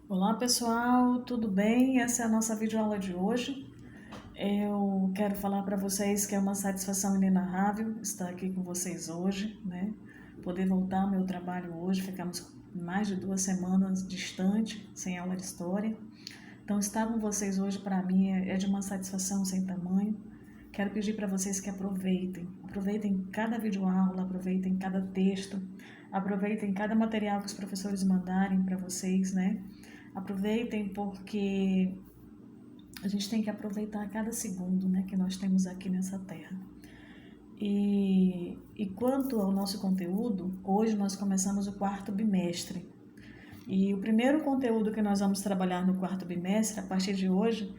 Olá pessoal, tudo bem? Essa é a nossa videoaula de hoje. Eu quero falar para vocês que é uma satisfação inenarrável estar aqui com vocês hoje, né? Poder voltar ao meu trabalho hoje, ficamos mais de 2 semanas distante, sem aula de história. Então estar com vocês hoje para mim é de uma satisfação sem tamanho. Quero pedir para vocês que aproveitem cada videoaula, aproveitem cada texto, aproveitem cada material que os professores mandarem para vocês, né? Aproveitem porque a gente tem que aproveitar cada segundo, né, que nós temos aqui nessa terra. E quanto ao nosso conteúdo, hoje nós começamos o quarto bimestre. E o primeiro conteúdo que nós vamos trabalhar no quarto bimestre, a partir de hoje,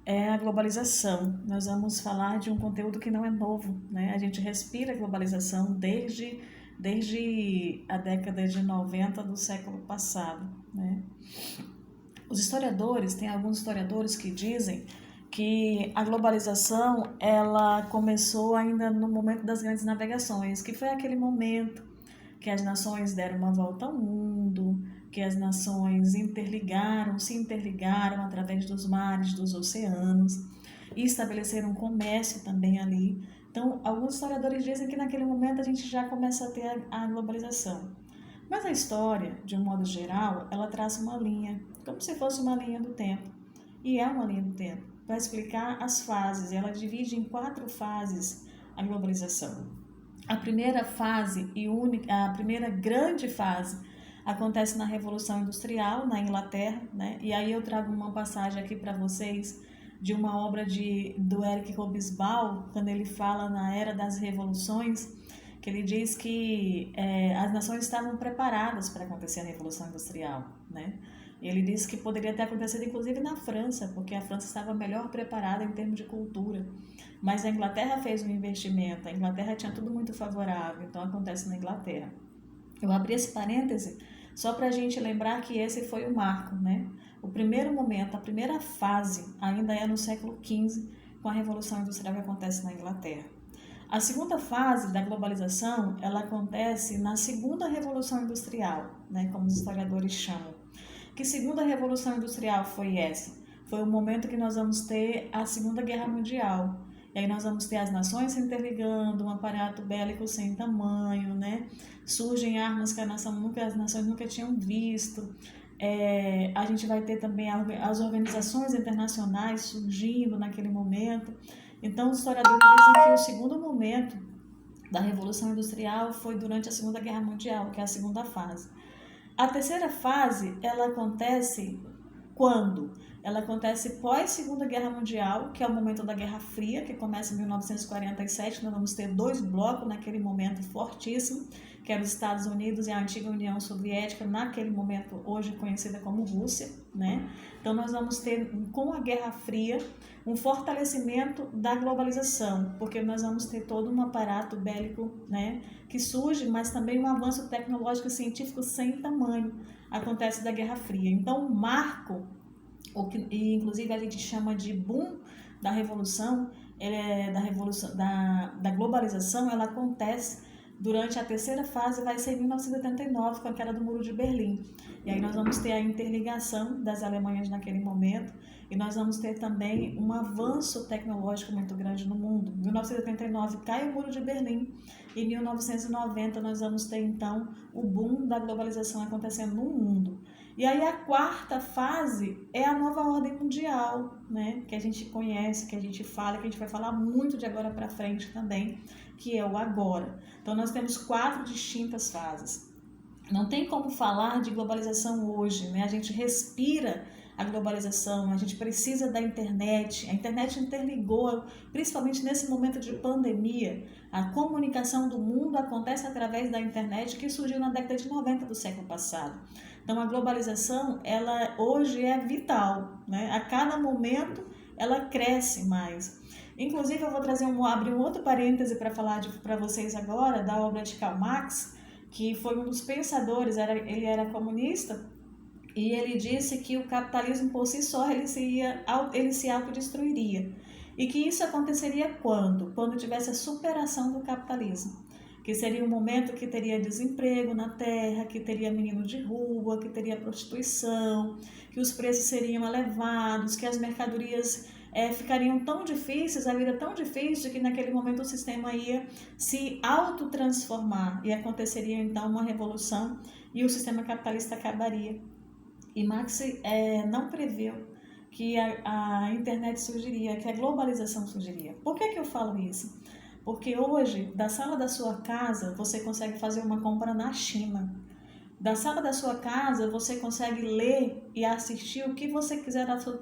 é a globalização. Nós vamos falar de um conteúdo que não é novo, né? A gente respira a globalização desde a década de 90 do século passado, né? Tem alguns historiadores que dizem que a globalização ela começou ainda no momento das grandes navegações, que foi aquele momento que as nações deram uma volta ao mundo, que as nações se interligaram através dos mares, dos oceanos e estabeleceram comércio também ali. Então, alguns historiadores dizem que naquele momento a gente já começa a ter a globalização. Mas a história, de um modo geral, ela traça uma linha, como se fosse uma linha do tempo. E é uma linha do tempo, para explicar as fases. Ela divide em 4 fases a globalização. A primeira fase a primeira grande fase acontece na Revolução Industrial, na Inglaterra, né? E aí eu trago uma passagem aqui para vocês de uma obra do Eric Hobsbawm, quando ele fala na Era das Revoluções, que ele diz que as nações estavam preparadas para acontecer a Revolução Industrial, né? Ele disse que poderia ter acontecido inclusive na França, porque a França estava melhor preparada em termos de cultura. Mas a Inglaterra fez um investimento, a Inglaterra tinha tudo muito favorável, então acontece na Inglaterra. Eu abri esse parêntese só para a gente lembrar que esse foi o marco, né? O primeiro momento, a primeira fase ainda é no século XV, com a Revolução Industrial que acontece na Inglaterra. A segunda fase da globalização, ela acontece na segunda Revolução Industrial, né, como os historiadores chamam. Que segunda Revolução Industrial foi essa? Foi o momento que nós vamos ter a Segunda Guerra Mundial. E aí nós vamos ter as nações se interligando, um aparato bélico sem tamanho, né? Surgem armas que as nações nunca tinham visto. A gente vai ter também as organizações internacionais surgindo naquele momento. Então, os historiadores dizem que o segundo momento da Revolução Industrial foi durante a Segunda Guerra Mundial, que é a segunda fase. A terceira fase, ela acontece quando? Ela acontece pós Segunda Guerra Mundial, que é o momento da Guerra Fria, que começa em 1947, nós vamos ter 2 blocos naquele momento fortíssimo, que eram os Estados Unidos e a antiga União Soviética, naquele momento hoje conhecida como Rússia, né? Então nós vamos ter, com a Guerra Fria, um fortalecimento da globalização, porque nós vamos ter todo um aparato bélico, né, que surge, mas também um avanço tecnológico e científico sem tamanho, acontece da Guerra Fria. Então, o marco, e inclusive a gente chama de boom da revolução, da globalização, ela acontece durante a terceira fase, vai ser em 1989, com a queda do Muro de Berlim. E aí nós vamos ter a interligação das Alemanhas naquele momento, e nós vamos ter também um avanço tecnológico muito grande no mundo. Em 1989 cai o Muro de Berlim, e em 1990 nós vamos ter então o boom da globalização acontecendo no mundo. E aí a quarta fase é a nova ordem mundial, né? Que a gente conhece, que a gente fala, que a gente vai falar muito de agora para frente também, que é o agora. Então nós temos 4 distintas fases. Não tem como falar de globalização hoje, né? A gente respira a globalização, a gente precisa da internet. A internet interligou, principalmente nesse momento de pandemia. A comunicação do mundo acontece através da internet, que surgiu na década de 90 do século passado. Então a globalização, ela hoje é vital, né? A cada momento ela cresce mais. Inclusive eu vou abrir um outro parêntese para falar para vocês agora da obra de Karl Marx, que foi um dos pensadores, ele era comunista, e ele disse que o capitalismo por si só ele se autodestruiria. E que isso aconteceria quando? Quando tivesse a superação do capitalismo. que seria um momento que teria desemprego na terra, que teria menino de rua, que teria prostituição, que os preços seriam elevados, que as mercadorias ficariam tão difíceis, a vida tão difícil, que naquele momento o sistema ia se autotransformar e aconteceria então uma revolução e o sistema capitalista acabaria. E Marx não previu que a internet surgiria, que a globalização surgiria. Por que eu falo isso? Porque hoje, da sala da sua casa, você consegue fazer uma compra na China. Da sala da sua casa, você consegue ler e assistir o que você quiser na sua